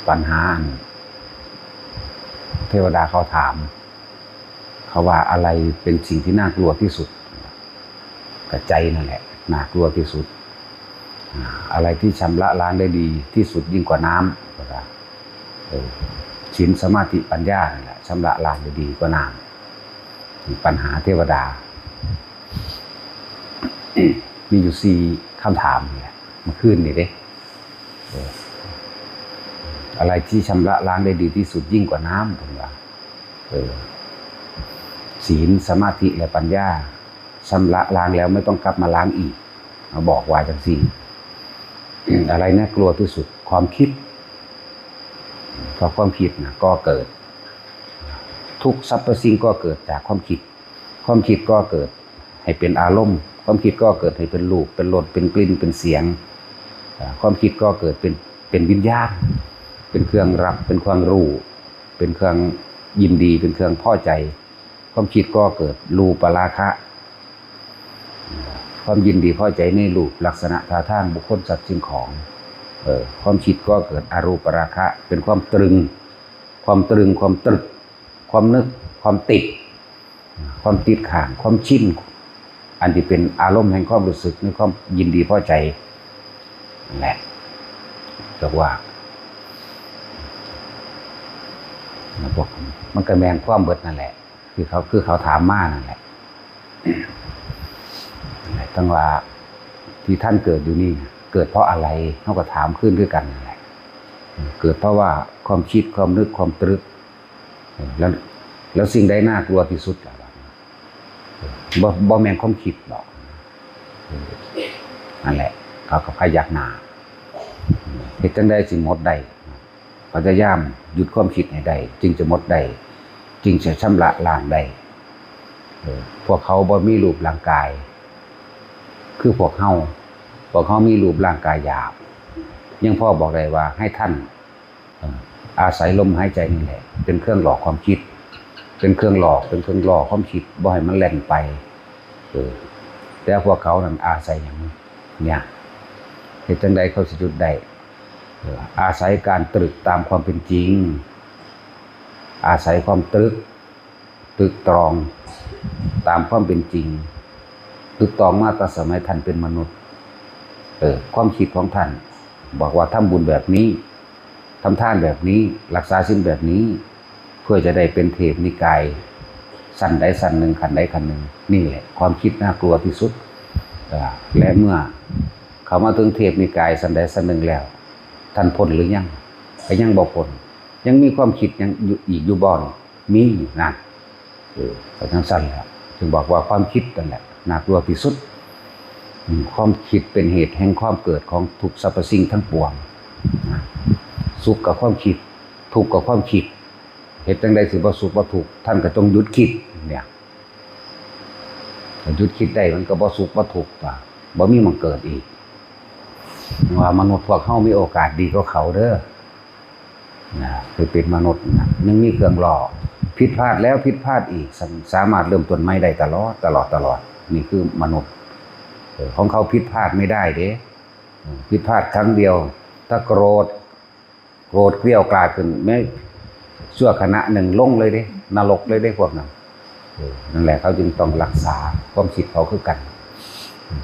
ปัญหาเทวดาเขาถามเขาว่าอะไรเป็นสิ่งที่น่ากลัวที่สุดกับใจนั่นแหละน่ากลัวที่สุดอะไรที่ชำระล้างได้ดีที่สุดยิ่งกว่าน้ำก็ได้ศีลสมาธิปัญญานี่แหละชำระล้างได้ดีกว่าน้ำปัญหาเทวดามีอยู่4คำถามเนี่ยเมื่อคืนนี่เด้อะไรที่ชำระล้างได้ดีที่สุดยิ่งกว่าน้ำผมว่าศีลสมาธิและปัญญาชำระล้างแล้วไม่ต้องกลับมาล้างอีกเขาบอกว่าจังซี่อะไรน่ากลัวที่สุดความคิดเพราะความคิดนะก็เกิดทุกสรรพสิ่งก็เกิดจากความคิดความคิดก็เกิดให้เป็นอารมณ์ความคิดก็เกิดให้เป็นรูปเป็นรสเป็นกลิ่นเป็นเสียงความคิดก็เกิดเป็นวิญญาณเป็นเครื่องรับเป็นเครื่องรู้เป็นเครื่องยินดีเป็นเครื่องพอใจความคิดก็เกิดรูปราคะความยินดีพอใจในรูปลักษณะท่าทางบุคคลสัตว์สิ่งของความคิดก็เกิดอรูปราคะเป็นความตรึงความตรึกความนึกความติดข้างความชินอันที่เป็นอารมณ์แห่งความรู้สึกในความยินดีพอใจนั่นแหละเรียกว่าบอกมันก็แมนความเบิดนั่นแหละคือเขาถามมานั่นแหละตั้งว่าที่ท่านเกิดอยู่นี่เกิดเพราะอะไรเขาก็ถามขึ้นด้วยกันนั่นแหละเกิดเพราะว่าความคิดความนึกความตรึกแล้วสิ่งใดน่ากลัวที่สุดล่ะบ่แม่นความคิดหรอกนั่นแหละเขาก็พยักหน้าเฮ็ดจังได๋สิหมดได้พยายามหยุดความคิดให้ได้จึงจะหมดได้จึงจะชำระล้างได้พวกเขาบ่มีรูปร่างกายคือพวกเฮามีรูปร่างกายหยาบยังพ่อบอกได้ว่าให้ท่านอาศัยลมหายใจนี่แหละเป็นเครื่องหลอกความคิดเป็นเครื่องหลอกความคิดบ่ให้มันแล่นไปแต่พวกเขานั้นอาศัยอย่างเนี่ยเฮ็ดจังได๋เขาสิหยุดได้อาศัยการตรึกตามความเป็นจริงอาศัยความตรึกตรองตามความเป็นจริงตรึกตรองมาตั้งสมัยท่านเป็นมนุษย์ความคิดของท่านบอกว่าทำบุญแบบนี้ทำทานแบบนี้รักษาศีลแบบนี้เพื่อจะได้เป็นเทพนิกายสั้นใดสั้นหนึ่งขันใดขันหนึ่งนี่แหละความคิดน่ากลัวที่สุดและเมื่อเขามาถึงเทพนิกายสั้นใดสั้นหนึ่งแล้วท่านพ้นหรือยังยังบ่พ้นยังมีความคิดยังอยู่บ่อนมีอยู่นั่นแต่ทั้งสั้นแล้วจึงบอกว่าความคิดนั่นแหละน่ากลัวที่สุดความคิดเป็นเหตุแห่งความเกิดของทุกสรรพสิ่งทั้งปวงสุขกับความคิดทุกข์กับความคิดเหตุจังใดสิบ่สุขบ่ทุกข์ท่านก็ต้องหยุดคิดเนี่ยถ้าหยุดคิดได้มันก็บ่สุขบ่ทุกข์บ่มีมันเกิดอีกว่ามนุษย์พวกเฮามีโอกาสดีกว่าเขาเด้อคือเป็นมนุษย์ยังมีเครื่องหล่อผิดพลาดแล้วผิดพลาดอีกสามารถเริ่มต้นใหม่ได้ตลอดนี่คือมนุษย์ของเขาผิดพลาดไม่ได้เด้ผิดพลาดครั้งเดียวถ้าโกรธเกรี้ยวกราดขึ้นไม่ชั่วขณะหนึ่งลงเลยเด้นรกเลยเด้พวกนั้นนั่นแหละเขาจึงต้องรักษาความคิดเขาคือกัน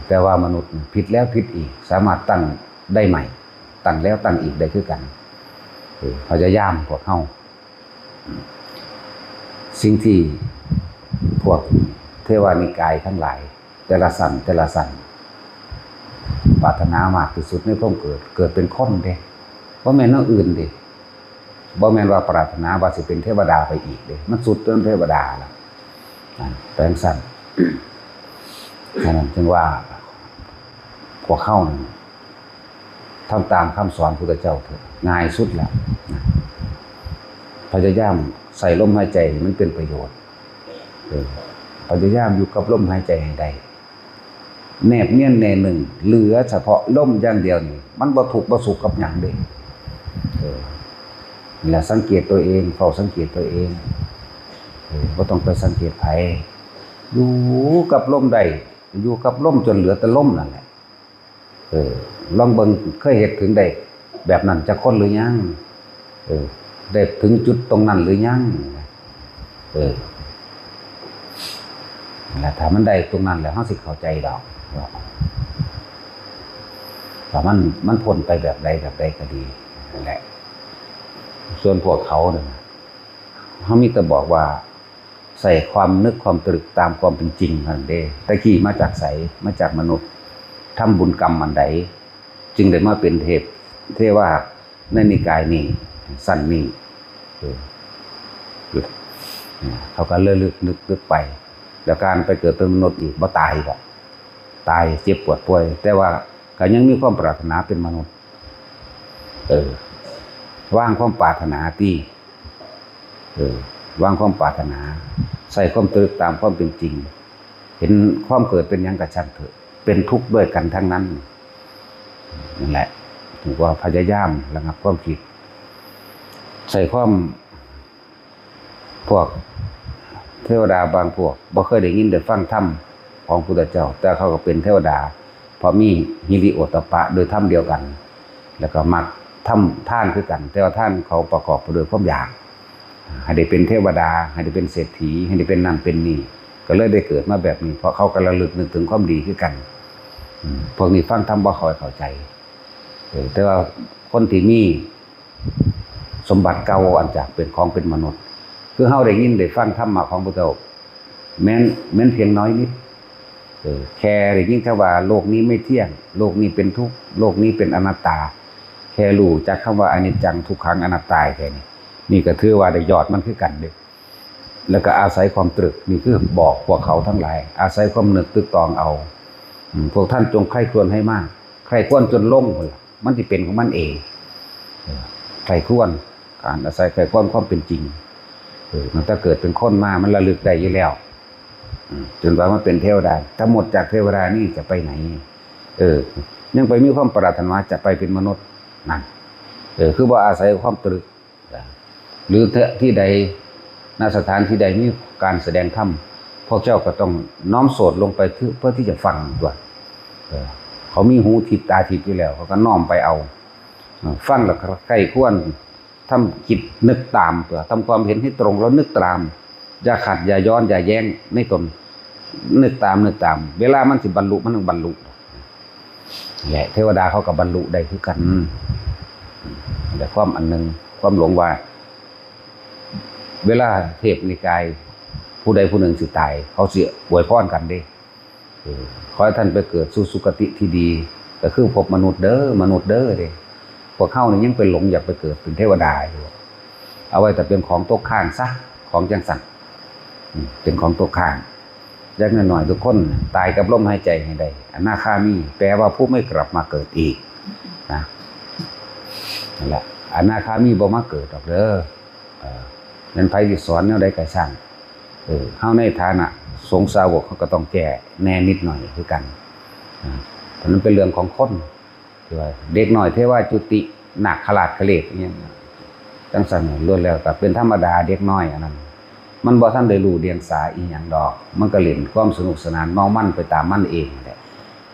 แต่ว่ามนุษย์ผิดแล้วผิดอีกสามารถตั้งได้ใหม่ตั้งแล้วตั้งอีกได้คือกันเขาจะย่ามพวกเขาสิ่งที่พวกเทวานิกายทั้งหลายแต่ละสันปรารถนามากที่สุดในความเกิดเป็นคนเด้บ่แม่นเอาอื่นเด้บ่แม่นว่าปรารถนาว่าสิเป็นเทวดาไปอีกเด้มันสุดจนเทวดาแล้วแปลงสั้นฉะนั้นจึงว่าพวกเขาทำตามคำสอนพุทธเจ้าเถอะง่ายสุดแล้วพยายามใส่ลมหายใจมันเป็นประโยชน์พยายามอยู่กับลมหายใจให้ได้แนบเนียนแน่หนึ่งเหลือเฉพาะลมอย่างเดียวนี่มันบ่ทุกข์บ่สุขกับหยังเด้นี่แหละสังเกตตัวเองเฝ้าสังเกตตัวเองบ่ต้องไปสังเกตไผอยู่กับลมได้อยู่กับลมจนเหลือแต่ลมนั่นแหละลองเบิ่งเคยเฮ็ดถึงได้แบบนั้นจักคนหรือยัง ได้ถึงจุดตรงนั้นหรือยังแล้วถ้ามันได้ตรงนั้นแล้วเฮาสิเข้าใจดอกถ้ามันพ้นไปแบบใดก็ดีนั่นแหละส่วนพวกเขาเนี่ยเขามีแต่บอกว่าใส่ความนึกความตรึกตามความเป็นจริงนั่นเด้ตะกี้มาจากไสมาจากมนุษย์ทำบุญกรรมอันใดจึงได้มาเป็นเทวาในนิกายนี้สั้นนี้เขาก็เลื่อนนึกไปแล้วการไปเกิดเป็นมนุษย์อีกบ่ตายหรอกตายเจ็บปวดป่วยแต่ว่าก็ยังมีความปรารถนาเป็นมนุษย์ว่างความปรารถนาที่ว่างความปรารถนาใส่ความตรึกตามความเป็นจริงเห็นความเกิดเป็นยังกระชันเถอะเป็นทุกข์ด้วยกันทั้งนั้นนั่นแหละถือว่าพยายามระงับความคิดใส่ความพวกเทวดาบางพวกบ่เคยได้ยินได้ฟังธรรมของพุทธเจ้าแต่เขาก็เป็นเทวดาเพราะมีหิริโอตตัปปะโดยธรรมเดียวกันแล้วก็มักทำท่านคือกันแต่ว่าท่านเขาประกอบไปด้วยความอยากให้ได้เป็นเทวดาให้ได้เป็นเศรษฐีให้ได้เป็นนั่นเป็นนี่ก็เลยได้เกิดมาแบบนี้เพราะเขากำลังลึกนึกถึงความดีคือกันพวกนี้ฟังธรรมบ่ค่อยเข้าใจแต่ว่าคนที่มีสมบัติเก่าอันจากเป็นของเป็นมนุษย์คือเฮาได้ยินได้ฟังธรรมะของพระเจ้าแม้นเพียงน้อยนิดแค่ได้ยินแค่ว่าโลกนี้ไม่เที่ยงโลกนี้เป็นทุกข์โลกนี้เป็นอนัตตาแค่รู้จักคำว่าอนิจจังทุกขังอนัตตาแค่นี้นี่ก็ถือว่าได้ยอดมันคือกันเด้แล้วก็อาศัยความตรึกนี่คือบอกพวกเขาทั้งหลายอาศัยความนึกตึกตองเอาพวกท่านจงใคร่ครวญให้มากใคร่ครวญจนล่งมันสิเป็นของมันเองใคร่ครวญการอาศัยใคร่ครวญความเป็นจริงมันถ้าเกิดเป็นคนมามันระลึกได้อยู่แล้วจนว่ามันเป็นเทวดาถ้าหมดจากเทวดานี่จะไปไหนยังไปมีความปรารถนาจะไปเป็นมนุษย์นั่นคือว่าอาศัยความตรึกหรือที่ใดณสถานที่ใดมีการแสดงธรรมพวกเจ้าก็ต้องน้อมโสดลงไปเพื่อที่จะฟังด้วยเขามีหูทิพตาทิพอยู่แล้วเขาก็น้อมไปเอาฟังแล้วใกล้ควรทำจิตนึกตามเพื่อทำความเห็นให้ตรงแล้วนึกตามอย่าขัดอย่าย้อนอย่าแย้งในตนนึกตามเวลามันสิบรรลุมันต้องบรรลุแหละเทวดาเขากับบรรลุได้คือกันแต่ความอันนึงความหลงว่าเวลาเทพนิกายผู้ใดผู้หนึ่งสิตายเขาเสียอวยพรกันเด้ขอให้ท่านไปเกิดสู่สุคติที่ดีก็คือพบมนุษย์เด้อเด้พวกเข้านี่ยังไปหลงอยากไปเกิดเป็นเทวดาอยู่เอาไว้แต่เป็นของตกข้างซะของจังสันเป็นของตกข้างยักหน่อยทุกคนตายกับลมหายใจให้ได้อนาคามีแปลว่าผู้ไม่กลับมาเกิดอีกนะนั่นแหละอนาคามีบ่มาเกิดหรอกเด้อนั้นไผสิสอนแนวใดก็ช่างเฮาในฐานะสงฆ์สาวกเขาก็ต้องแก้แน่นิดหน่อยคือกันเพราะนั้นเป็นเรื่องของคนที่ว่าเด็กน้อยเทวาจุติหนักขลาดขเลดอย่างเงี้ยจังซั่นล้วนแล้วก็เป็นธรรมดาเด็กน้อยอันนั้นมันบ่ทันได้รู้เดียงสาอีหยังดอกมันก็เล่นความสนุกสนานเมามันไปตามมันเองแหละ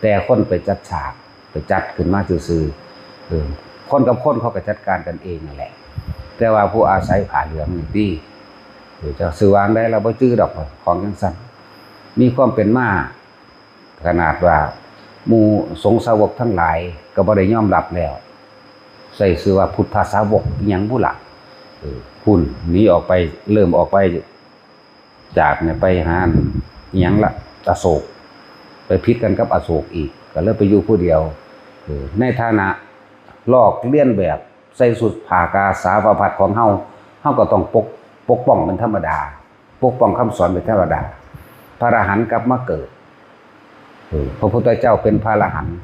แต่คนไปจัดฉากไปจัดขึ้นมาซื่อๆคนกับคนเขาก็จัดการกันเองนั่นแหละแต่ว่าผู้อาศัยผ้าเหลืองนี่ติจะสื่อวางได้เราบ่จื้อดอกของจังซั่นมีความเป็นมาขนาดว่าหมู่สงฆ์สาวกทั้งหลายก็บ่ได้ยอมรับแล้วใส่ชื่อว่าพุทธสาวกอิหยังบุล่ะพุ่นหนีออกไปเริ่มออกไปจากเนี่ยไปหาอิหยังละอโศกไปพิษกันกับอโศกอีกก็เลยไปอยู่ผู้เดียวในฐานะลอกเลียนแบบใส่สุดผากาสาวพัดของเฮาก็ต้องปกป้องเป็นธรรมดาปกป้องคำสอนเป็นธรรมดาพระอรหันต์กลับมาเกิดพระพุทธเจ้าเป็นพระอรหันต์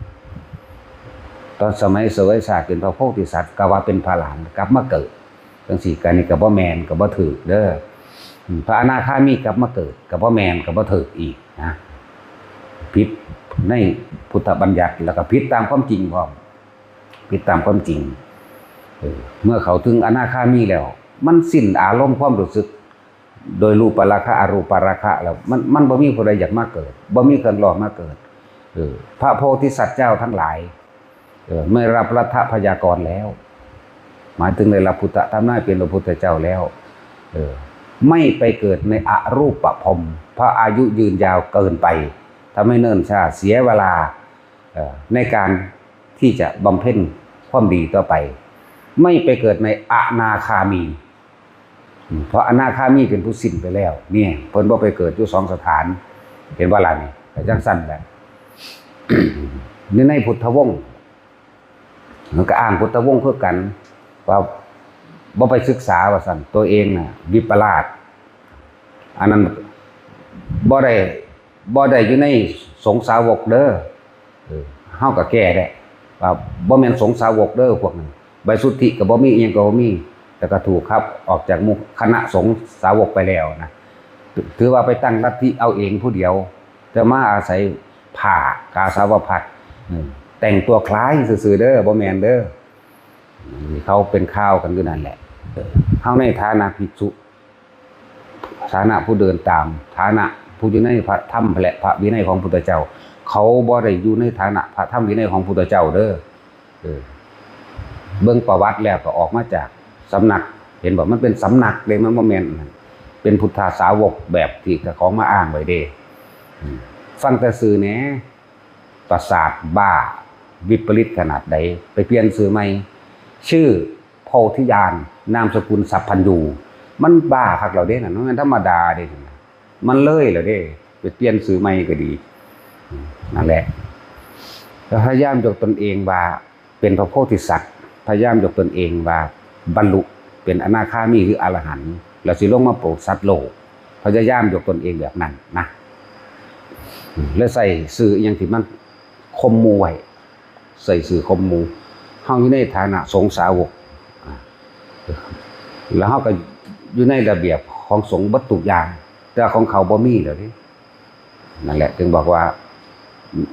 ตอนสมัยเสวยศาสตร์เป็นพระโพธิสัตว์ก็ว่าเป็นพระอรหันต์กลับมาเกิดจังสี่การนี้ก็บ่แม่นก็บ่ถูกเด้อพระอนาคามีกลับมาเกิดก็บ่แม่นก็บ่ถูกอีกนะผิดในพุทธบัญญัติแล้วก็ผิดตามความจริงพร้อมผิดตามความจริงเมื่อเขาถึงอนาคามีแล้วมันสิ้นอารมณ์ความรู้สึกโดยรูปราคะอรูปราคะแล้วมันบ่มีผู้ใดอยากมาเกิดบ่มีเครื่องรอมาเกิดพระโพธิสัตว์เจ้าทั้งหลายไม่รับรัฐพยากรแล้ว หมายถึงในรับพุทธทำหน้าเป็นพระพุทธเจ้าแล้วไม่ไปเกิดในอรูปภพเพราะอายุยืนยาวเกินไปทำให้เนิ่นช้าเสียเวลาในการที่จะบำเพ็ญความดีต่อไปไม่ไปเกิดในอนาคามีเพราะอนาคามีเป็นผู้สิ้นไปแล้วเนี่ยเพิ่นบ่ไปเกิดอยู่2สถานเห็นว่าล่ะนี่แต่จังสั้นแหละ นี่ในพุทธวงศ์มันก็อ้างพุทธวงศ์เพื่อกันว่าบ่ไปศึกษาว่าซั่นตัวเองน่ะวิปลาสอันนั้นบ่ได้อยู่ในสงฆ์สาวกเด้อเฮาก็แก้ได้ว่าบ่แม่นสงฆ์สาวกเด้อพวกนั้นใบสุทธิก็บ่มีอีหยังก็บ่มีแต่ก็ถูกครับออกจากหมู่คณะสงฆ์สาวกไปแล้วนะถือว่าไปตั้งลัทธิเอาเองผู้เดียวจะมาอาศัยผ้ากาสาวพัสแต่งตัวคล้ายซื่อๆเด้อบ่แม่นเด้อเขาเป็นข้าวกันอยู่นั่นแหละเฮาในฐานะภิกษุฐานะผู้เดินตามฐานะผู้อยู่ในพระธรรมและพระวินัยของพุทธเจ้าเขาบ่ได้อยู่ในฐานะพระธรรมวินัยของพุทธเจ้าเด้อเบิ่งประวัติแล้วก็ออกมาจากสำนักเห็นบอกมันเป็นสำนักเลยมันบ่แม่นเป็นพุทธาสาวกแบบที่เขามาอ้างไว้เด้ฟังแต่สื่อแหน่ประสาทบ้าวิปริตขนาดใดไปเปลี่ยนชื่อใหม่ชื่อโพธิญาณนามสกุลสัพพัญญูมันบ้าคักแล้วเด้น่ะมันธรรมดาเด้มันเลยแล้วเด้ไปเปลี่ยนชื่อใหม่ก็ดีนั่นแหละพยายามยกตนเองว่าเป็นพระโพธิสัตว์พยายามยกตนเองว่าบรรลุเป็นอนาคามีหรืออรหันต์แล้วสิลงมาโปรดสัตว์โลกพยายามยกตนเองแบบนั้นนะแล้วใส่สื่ออย่างที่มันคมมูไว้ใส่สื่อคมมูเฮาอยู่ในฐานะสงฆ์สาวกแล้วเฮาก็อยู่ในระเบียบของสงฆ์บัตถุอย่างแต่ของเขาบ่มีแล้วนี่นั่นแหละจึงบอกว่า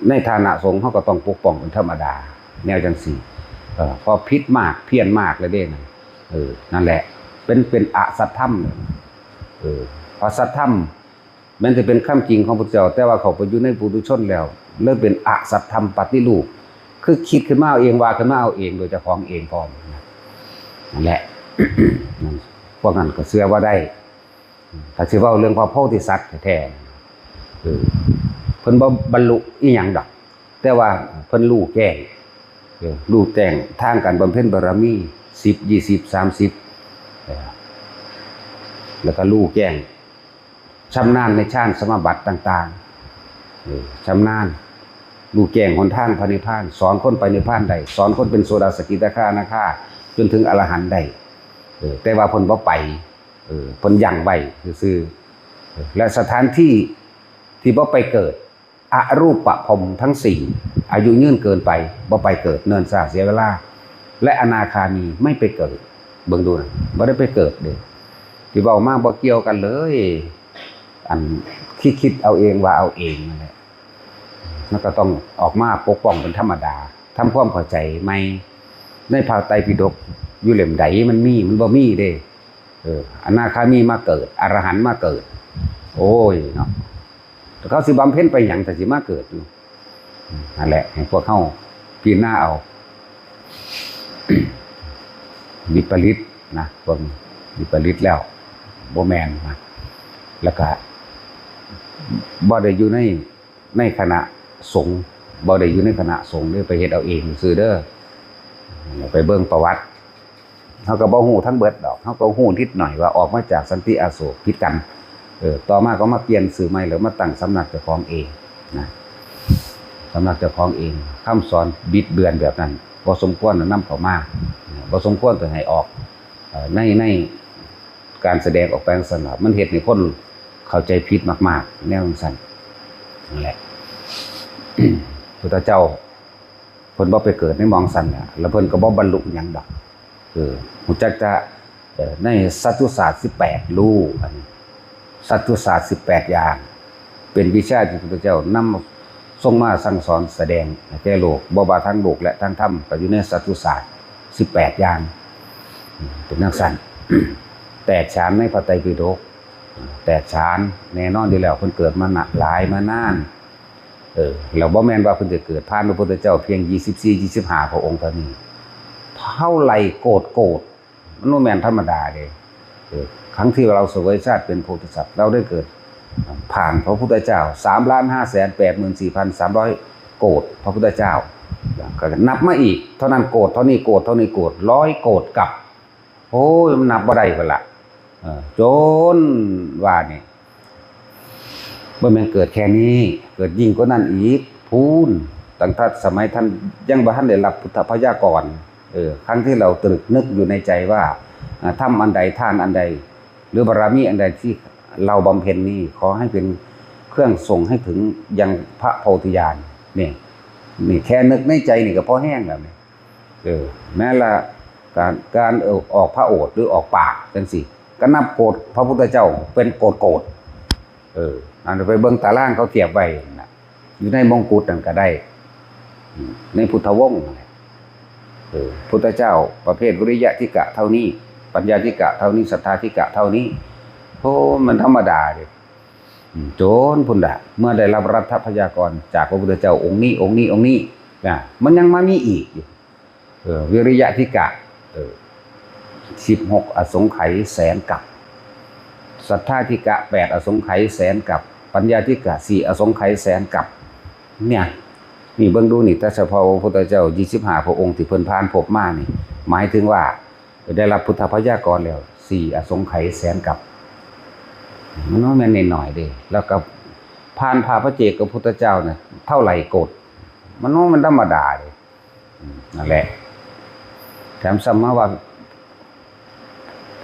ในฐานะสงฆ์เฮาก็ต้องปกป้องเป็นธรรมดาแนวจังซี่พอพิษมากเพี้ยนมากเลยเด้นั่นแหละเป็นอสัตธรรมพอสัตธรรมมันจะเป็นคำจริงของพระเจ้าแต่ว่าเขาไปอยู่ในปุถุชนแล้วเริ่มเป็นอสัตธรรมปฏิรูปคือคิดขึ้นมาเอาเองว่าขึ้นมาเอาเองโดยเฉพาะเองพร้อมนั่นแหละ พวกนั้นก็เชื่อว่าได้ถ้าสิเว้าเรื่องพระโพธิสัตว์แท้ๆเพิ่นบ่บรรลุอีหยังดอกแต่ว่าเพิ่นรู้แจ้งรู้แจ้งทางการบำเพ็ญบารมี10 20 30แล้วก็รู้แจ้งชำนาญในฌานสมาบัติต่างๆชำนาญรู้แจ้งหนทางพระนิพพานสอนคนไปนิพพานได้สอนคนเป็นโสดาสกิทาคานาคาจนถึงอรหันต์ได้แต่ว่าเพิ่นบ่ไปเพิ่นยั่งไว้ซื่อๆและสถานที่ที่บ่ไปเกิดอรูปภพทั้ง4อายุยืนเกินไปบ่ไปเกิดเนิ่นช้าเสียเวลาและอนาคามีไม่ไปเกิดเบิ่งดูนะบ่ได้ไปเกิดเด้ที่เว้ามาบ่เกี่ยวกันเลยอันคิดเอาเองว่าเอาเองนั่นแหละมันก็ต้องออกมาปกป้องเป็นธรรมดาทำความเข้าใจไม่ในพระไตรปิฎกอยู่เล่มใดมันบ่มีเด้อนาคามีมาเกิดอรหันต์มาเกิดโอ้ยเนาะแต่เขาสิบำเพ็ญไปหยังแต่สิมาเกิดอยู่นั่นแหละให้พวกเขาพิจารณาเอา วิปริตนะพวกวิปริตแล้วบ่แม่นนะแล้วก็บ่ได้อยู่ในคณะสงฆ์บ่ได้อยู่ในคณะสงฆ์เด้อไปเฮ็ดเอาเองซื่อเด้อไปเบิ่งประวัติเฮาก็บ่ฮู้ทั้งเบิดดอกเฮาก็ฮู้นิดหน่อยว่าออกมาจากสันติอโศกผิดกันต่อมาก็มาเปลี่ยนชื่อใหม่แล้วมาตั้งสำนักเจ้าของเองนะสำนักเจ้าของเองคำสอนบิดเบือนแบบนั้นบ่สมควรนำเข้ามาบ่สมควรจะให้ออกในการแสดงออกไปจังซั่นล่ะมันเฮ็ดให้คนเข้าใจผิดมากๆแนวจังซั่นนั่นแหละ พุทธเจ้าเพิ่นบ่ไปเกิดในมองซั่นน่ะแล้วเพิ่นก็บ่บรรลุหยังดอกรู้จักจะในสัตตุศาสตร์18รู้อันสัตตุศาสตร์18อย่างเป็นวิชาที่พระพุทธเจ้านำทรงมาสั่งสอนแสดงแก่โลกบ่ว่าทั้งโลกและทั้งธรรมก็อยู่ในสัตตุศาสตร์18อย่างเป็นจังซั่น แตกฉานในพระไตรปิฎกแตกฉานแน่นอนอยู่แล้วเพิ่นเกิดมาหลายมานานแล้วบ่แม่นว่าเพิ่นจะเกิดผ่านพระพุทธเจ้าเพียง24 25พระองค์เท่านี้ผ่ เท่าไหร่โกรธมันบ่แม่นธรรมดาเด้ครั้งที่เราเสวยชาติเป็นโพธิสัตว์เราได้เกิดผ่านพระพุทธเจ้า 3,584,300 โกรธพระพุทธเจ้าก็นับมาอีกเท่านั้นโกรธเท่านี้โกรธเท่านี้โกรธ100โกรธกับโอ้ยมันนับบ่ได้พุ่นล่ะจนว่านี่บ่แม่นเกิดแค่นี้เกิดยิ่งกว่านั้นอีกพูนตั้งแต่สมัยท่านยังบ่ทันได้รับพุทธพยากรณ์ครั้งที่เราตรึกนึกอยู่ในใจว่าทำอันใดทานอันใดหรือบารมีอันใดที่เราบำเพ็ญนี้ขอให้เป็นเครื่องส่งให้ถึงยังพระโพธิญาณนี่แค่นึกในใจนี่ก็พอแห้งแล้วนี่แม้ละการออกพระโอษฐ์หรือออกปากจังซี่ก็นับโกรธพระพุทธเจ้าเป็นโกรธอันไปเบิ่งตารางเขาเทียบไว้น่ะอยู่ในมงกุฎนั่นก็ได้ในพุทธวงศ์พุทธเจ้าประเภทวิริยะทิกะเท่านี้ปัญญาทิกะเท่านี้ศรัทธาทิกะเท่านี้โอ้มันธรรมดาดิโจรพุ่นดะเมื่อได้รับรัฐพยากรจากพระพุทธเจ้าองค์นี้นะมันยังมามีอีกอยู่วิริยะทิกะ16อสงไขยแสนกับศรัทธาทิกะ8อสงไขยแสนกับปัญญาทิกะ4อสงไขยแสนกับเนี่ยนี่เบิ่งดูนี่แต่เฉพาะพระพุทธเจ้า25พระองค์ที่เพิ่นผ่านพบมานี่หมายถึงว่าได้รับพุทธพยากรแล้ว4อสงไขยแสนกับมันบ่แม่นน้อยๆเด้แล้วก็ผ่านพระเจกกับพุทธเจ้าน่ะเท่าไหร่โกรธมันธรรมดาเด้นั่นแหละแถมซ้ำมาว่า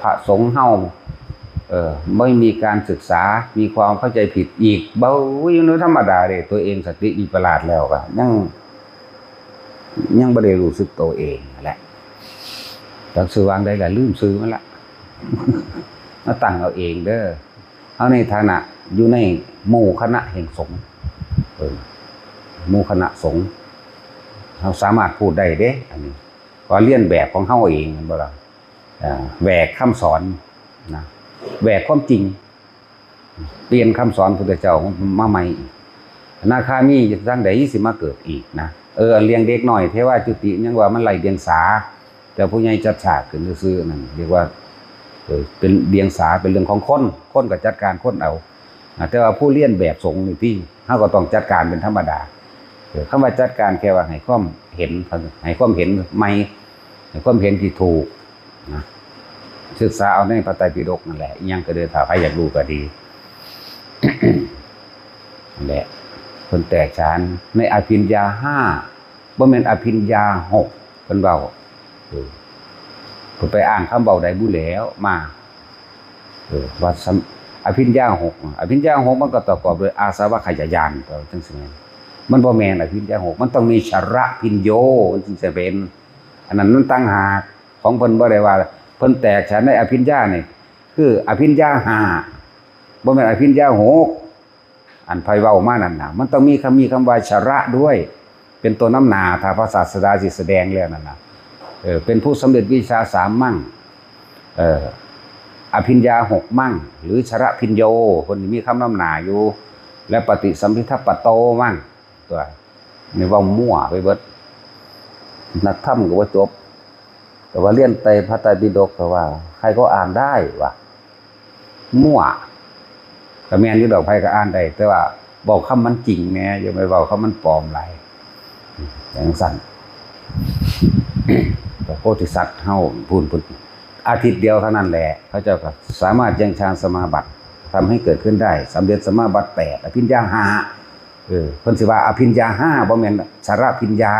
พระสงฆ์เฮาไม่มีการศึกษามีความเข้าใจผิดอีกเบาอยู่ในธรรมดาเด้ตัวเองสติอิปลาดแล้วก็ยังบ่ได้รู้สึกตัวเองนั่นแหละจักซื้อวางได้ก็ลืมซื้อมันละมาตั้งเอาเองเด้อเฮาในฐานะอยู่ในหมู่คณะแห่งสงฆ์หมู่คณะสงฆ์เฮาสามารถพูดได้เด้อันนี้ก็เลียนแบบของเฮาเองแม่นบ่ล่ะแหวกคำสอนนะแหวกความจริงเปลี่ยนคำสอนพุทธเจ้ามาใหม่อนาคามีจะจังได๋สิมาเกิดอีกนะเลี้ยงเด็กน้อยเทวาจุติยังว่ามันไร้เดียงสาแต่ผู้ใหญ่จัดฉากขึ้นซื่อๆนั่นเรียกว่าเป็นเดียงสาเป็นเรื่องของคนก็จัดการคนเอาแต่ว่าผู้เลียนแบบสงฆ์นี่ที่เฮาก็ต้องจัดการเป็นธรรมดาคำว่าจัดการแค่ว่าให้ความเห็นใหม่ให้ความเห็นที่ถูกนะศึกษาเอาในพระไตรปิฎกนั่นแหละอีหยังก็เดินถ้าใครอยากรู้ก็ดี นั่นแหละคนแตกฉานในอภิญญา5บ่แม่นอภิญญา6เพิ่นเว้าเพิ่นไปอ่านคำเว้าใดบุแล้วมาว่าอภิญญา6อภิญญา6มันก็ประกอบด้วยอาสวะขยายานจังซี่มันบ่แม่นอภิญญา6มันต้องมีชระพิญโยมันจึงจะเป็นอันนั้นมันตั้งหากของเพิ่นบ่ได้ว่าเพิ่นแตกฉานในอภิญญานี่คืออภิญญา5บ่แม่นอภิญญา6อันไผเว้ามานั่นน่ะมันต้องมีคำว่าชระด้วยเป็นตัวน้ำหน้าถ้าพระศาสดาสิแสดงแล้วนั่นน่ะเป็นผู้สำเร็จวิชา3มั่งอภิญญา6มั่งหรือชระพิญโยเพิ่นมีคำน้ำหน้าอยู่และปฏิสัมภิทัปปโตมั่งตัวนี่เว้ามั่วไปเบิดนักธรรมก็ว่าจบแต่ว่าเรียนไตรพระไตรปิฎกก็ว่าใครก็อ่านได้ว่ามั่วก็แม่นอยู่ดอกไผก็อ่านได้แต่ว่าบอกคำมันจริงแน่อย่าไปเว้าคำมันปลอมหลายอย่างสั่นพระโพธิสัตว์เฮาพูนอาทิตย์เดียวเท่านั้นแหละเขาเจ้าก็สามารถยังฌานสมาบัติทำให้เกิดขึ้นได้สำเร็จสมาบัติ8อภิญญา5เพิ่นสิว่าอภิญญา5บ่แม่นชระพิญญา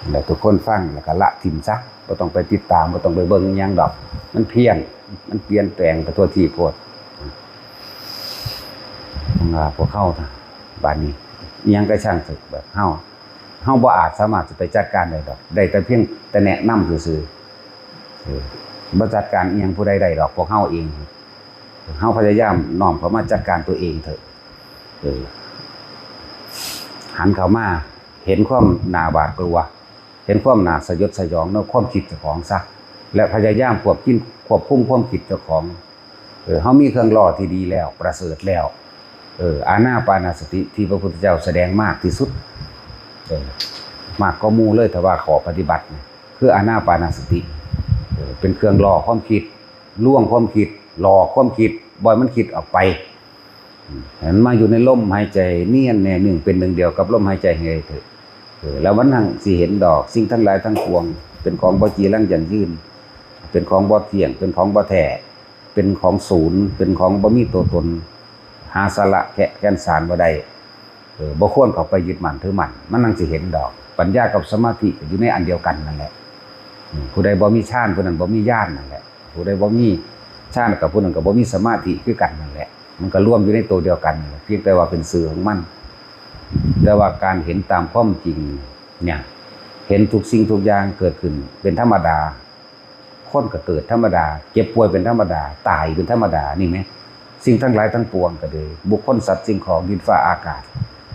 แล้วทุกคนฟังแล้วก็ละทิ่มซะบ่ต้องไปติดตามบ่ต้องไปเบิ่งหยังดอกมันเพี้ยนมันเปลี่ยนแปลงไปทั่วที่โพดพวกเฮาบัดนี้อีหยังก็ช่างสึกแบบเฮาบ่อาจสามารถจะไปจัดการได้ดอกได้แต่เพียงแต่แนะนำซื่อๆบ่จัดการอีหยังผู้ใดได้ดอกพวกเฮาเองเฮาพยายามน้อมเข้ามาจัดการตัวเองเถอะหันเข้ามาเห็นความน่าหวาดกลัวเห็นความน่าสยดสยองในความคิดเจ้าของซะและพยายามควบคุมความคิดเจ้าของเฮามีเครื่องล่อที่ดีแล้วประเสริฐแล้วอานาปานสติที่พระพุทธเจ้าแสดงมากที่สุด มากก็มู่เลยแต่ว่าขอปฏิบัติคืออานาปานสติเป็นเครื่องหล่อความคิดล่วงความคิดหลอกความคิดบ่อยมันคิดออกไปเห็นมาอยู่ในลมหายใจเนียนแน่หนึ่งเป็นหนึ่งเดียวกับลมหายใจให้เถอะแล้ววันนั้นสิเห็นดอกสิ่งทั้งหลายทั้งปวงเป็นของบ่จีรังยันยืนเป็นของบ่เที่ยงเป็นของบ่แท้เป็นของศูนย์เป็นของบ่มีตัวตนหาสาระแก่นสารบ่ได้บ่ควรเข้าไปยึดมั่นถือมั่นมันนั่งสิเห็นดอกปัญญากับสมาธิอยู่ในอันเดียวกันนั่นแหละผู้ใดบ่มีฌานผู้นั้นบ่มีญาณนั่นแหละผู้ใดบ่มีฌานกับผู้นั้นก็บ่มีสมาธิคือกันนั่นแหละมันก็รวมอยู่ในตัวเดียวกันเพียงแต่ว่าเป็นสื่อของมันแต่ว่าการเห็นตามความจริงเนี่ยเห็นทุกสิ่งทุกอย่างเกิดขึ้นเป็นธรรมดาคนก็เกิดธรรมดาเจ็บป่วยเป็นธรรมดาตายเป็นธรรมดานี่ไหมสิ่งทั้งหลายทั้งปวงก็เลยบุคคลสัตว์สิ่งของดินฟ้าอากาศ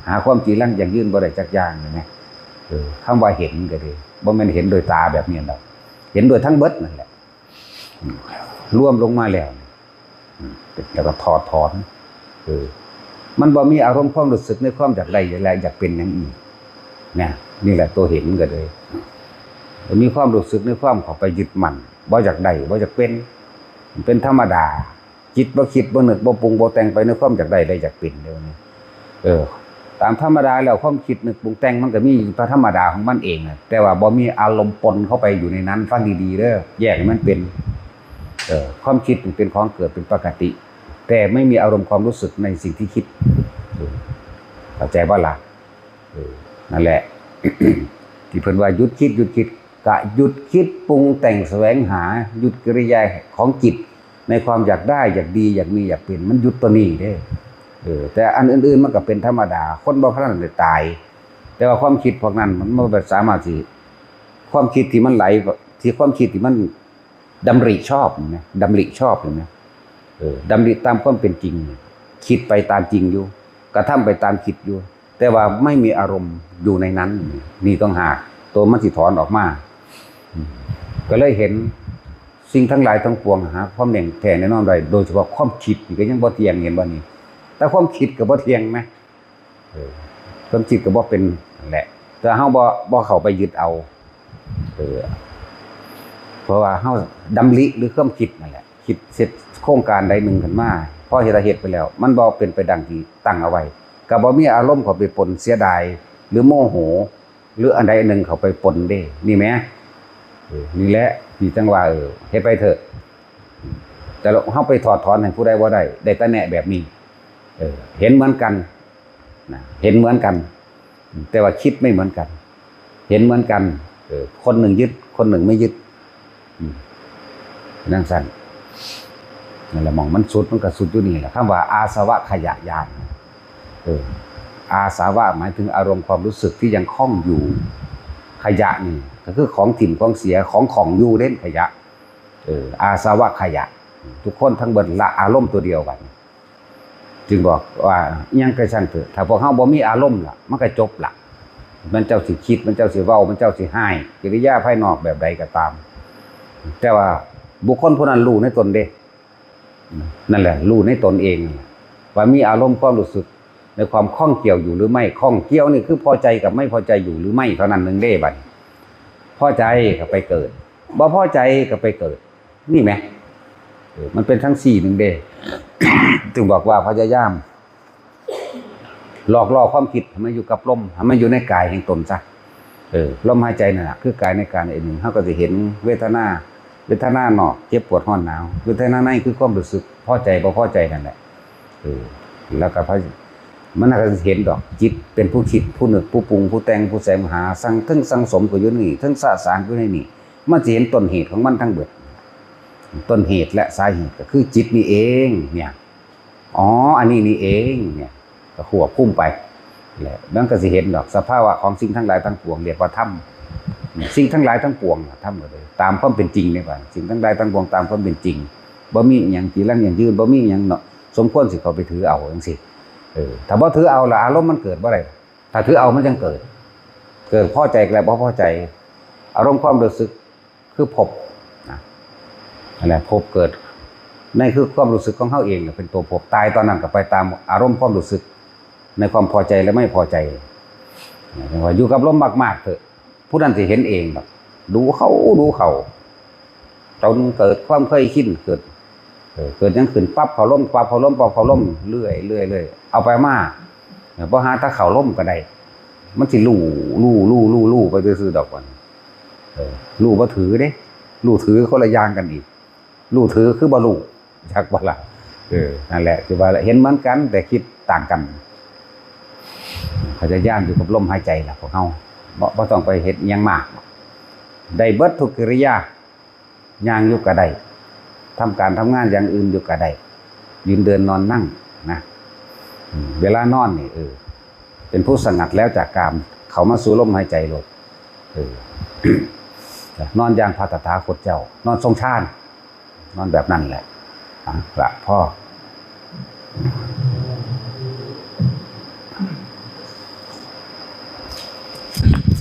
หาความจริงลั่งอย่างยืนบ่ได้จักอย่างเลยไหมคำว่าเห็นก็เลยบ่แม่นเห็นโดยตาแบบนี้หรอกเห็นโดยทั้งเบิดนั่นแหละรวมลงมาแล้วแล้วก็ถอดถอนมันบ่มีอารมณ์ความรู้สึกในความอยากได้อยากเป็นอย่างอื่นเนี่ยนี่แหละตัวเห็นก็เลยมีความรู้สึกในความเข้าไปยึดมั่นบ่อยากได้บ่อยากเป็นธรรมดาจิตบ่คิดบ่นึกบ่ปรุงบ่แต่งไปในความอยากได้อยากเป็นเดี๋ยวนี้ตามธรรมดาแล้วความคิดนึกปรุงแต่งมันก็มีอยู่ตามธรรมดาของมันเองแต่ว่าบ่มีอารมณ์ปนเข้าไปอยู่ในนั้นฟังดีๆเด้อแยกให้มันเป็นความคิดเป็นของเกิดเป็นปกติแต่ไม่มีอารมณ์ความรู้สึกในสิ่งที่คิดเข้าใจบ่ล่ะนั่นแหละ ที่เพิ่นว่าหยุดคิดกะหยุดคิดปรุงแต่งแสวงหาหยุดกิริยาของจิตในความอยากได้อยากดีอยากมีอยากเป็นมันหยุดตัวนี้เด้แต่อันอื่นๆมันก็เป็นธรรมดาคนบ่พลันได้ตายแต่ว่าความคิดพวกนั้นมันบ่สามารถสิความคิดที่มันไหลที่ความคิดที่มันดำริชอบนะดำริชอบเห็นไหมดำริตามความเป็นจริงคิดไปตามจริงอยู่กระทำไปตามคิดอยู่แต่ว่าไม่มีอารมณ์อยู่ในนั้นนี่ต้องหาตัวมันสิถอนออกมาก็เลยเห็นสิ่งทั้งหลายทั้งปวงหาความแน่งแท้แน่นอนใดโดยเฉพาะความคิดนี่ก็ยังบ่เที่ยงเห็นบ่นี่แต่ความคิดก็บ่เที่ยงไหมความคิดก็บ่เป็นแหละแต่เฮาบ่เข้าไปยึดเอาเพราะว่าเฮาดำริหรือความคิดนั่นแหละคิดเสร็จโครงการใดหนึ่งขึ้นมาพอเฮ็ดไปแล้วมันบ่เป็นไปดังที่ตั้งเอาไว้ก็บ่มีอารมณ์เข้าไปปนเสียดายหรือโมโหหรืออันใดอันหนึ่งเข้าไปปนเด้นี่แหมนี่แหละที่จังว่าเฮ็ดไปเถอะแต่เฮาไปถอดถอนให้ผู้ใดบ่ได้แต่แน่แบบนี้เห็นเหมือนกันนะเห็นเหมือนกันแต่ว่าคิดไม่เหมือนกันเห็นเหมือนกันคนหนึ่งยึดคนหนึ่งไม่ยึดนั่นสั่นนั่นแหละมองมันสุดมันก็สุดอยู่นี่แหละคำว่าอาสวะขยะยานอาสาวะหมายถึงอารมณ์ความรู้สึกที่ยังคล้องอยู่ขยะนี่ก็คือของถิ่มของเสียของอยู่เล่นขยะอาสาวะขยะทุกคนทั้งเบิดละอารมณ์ตัวเดียวกันจึงบอกว่ายังกระชั้นเถอะถ้าพวกเฮาบ่มีอารมณ์ล่ะมันก็จบล่ะมันเจ้าสิคิดมันเจ้าสิเว้ามันเจ้าสิให้กิริยาภายนอกแบบใดก็ตามแต่ว่าบุคคลผู้นั้นรู้ในตนเด้นั่นแหละรู้ในตนเองว่ามีอารมณ์ความรู้สึกในความข้องเกี่ยวอยู่หรือไม่ข้องเกี่ยวนี่คือพอใจกับไม่พอใจอยู่หรือไม่เท่านั้นนึงเด้บัดพอใจก็ไปเกิดบ่พอใจก็ไปเกิดนี่ไหมมันเป็นทั้ง4นึงเด้ จึงบอกว่าพยายามหลอกล่อความคิดให้มันอยู่กับลมให้มันอยู่ในกายแห่งตนซะลมหายใจนั่นแหละคือกายในการหนึ่งเฮาก็จะเห็นเวทนานอกเจ็บปวดร้อนหนาวเวทนาในคือความรู้สึกพอใจบ่พอใจนั่นแหละแล้วก็มันก็จะเห็นดอกจิตเป็นผู้คิดผู้นึกผู้ปรุงผู้แต่งผู้แสวงหาสังสมก็อยู่นี่ทั้งสะสางอยู่ในนี่มันจะเห็นต้นเหตุของมันทั้งเบิดต้นเหตุและสาเหตุก็คือจิตนี่เองเนี่ยอันนี้นี่เองเนี่ยก็ควบคุมไปแหละมันก็สิเห็นดอกสภาวะของสิ่งทั้งหลายทั้งปวงเรียกว่าธรรมสิ่งทั้งหลายทั้งปวงธรรมเลยตามความเป็นจริงนี่ว่าสิ่งทั้งหลายทั้งปวงตามความเป็นจริงบ่มีหยังที่ลังอย่างยืนบ่มีหยังเนาะสมควรสิเขาไปถือเอาจังซี่ถ้าบ่ถือเอาละอารมณ์มันเกิดบ่ได้ถ้าถือเอามันจังเกิดพอใจแล้วบ่พอใจอารมณ์ความรู้สึกคือภพนั่นแหละภพเกิดนั่นคือความรู้สึกของเฮาเองเป็นตัวภพตายตอนนั้นก็ไปตามอารมณ์ความรู้สึกในความพอใจและไม่พอใจว่าอยู่กับลมมากๆเถอะ ผู้นั้นสิเห็นเองแบบดูเขาจนเกิดความเคยชินเกิดยังขึ้นปั๊บเขาล้มปั๊บเขาล้มเรื่อยเอาไปมาเพราะหาถ้าเขาล้มก็ได้มันสิลู่ไปซื่อๆดอกก่อนลู่บ่ถือเด้ลู่ถือคนละอย่างกันอีกลู่ถือคือบ่ลู่จักบ่ล่ะนั่นแหละคือว่าเห็นเหมือนกันแต่คิดต่างกันพยายามอยู่กับลมหายใจล่ะพวกเฮาบ่ต้องไปเฮ็ดหยังมากได้เบิดทุกกิริยาย่างอยู่ก็ได้ทำการทำงานอย่างอื่นอยู่ก็ได้ยืนเดินนอนนั่งนะเวลานอนนี่เป็นผู้สงัดแล้วจากกามเขามาสู่ลมหายใจโลดนอนอย่างพระตถาคตเจ้านอนทรงฌานนอนแบบนั้นแหละละพ่อ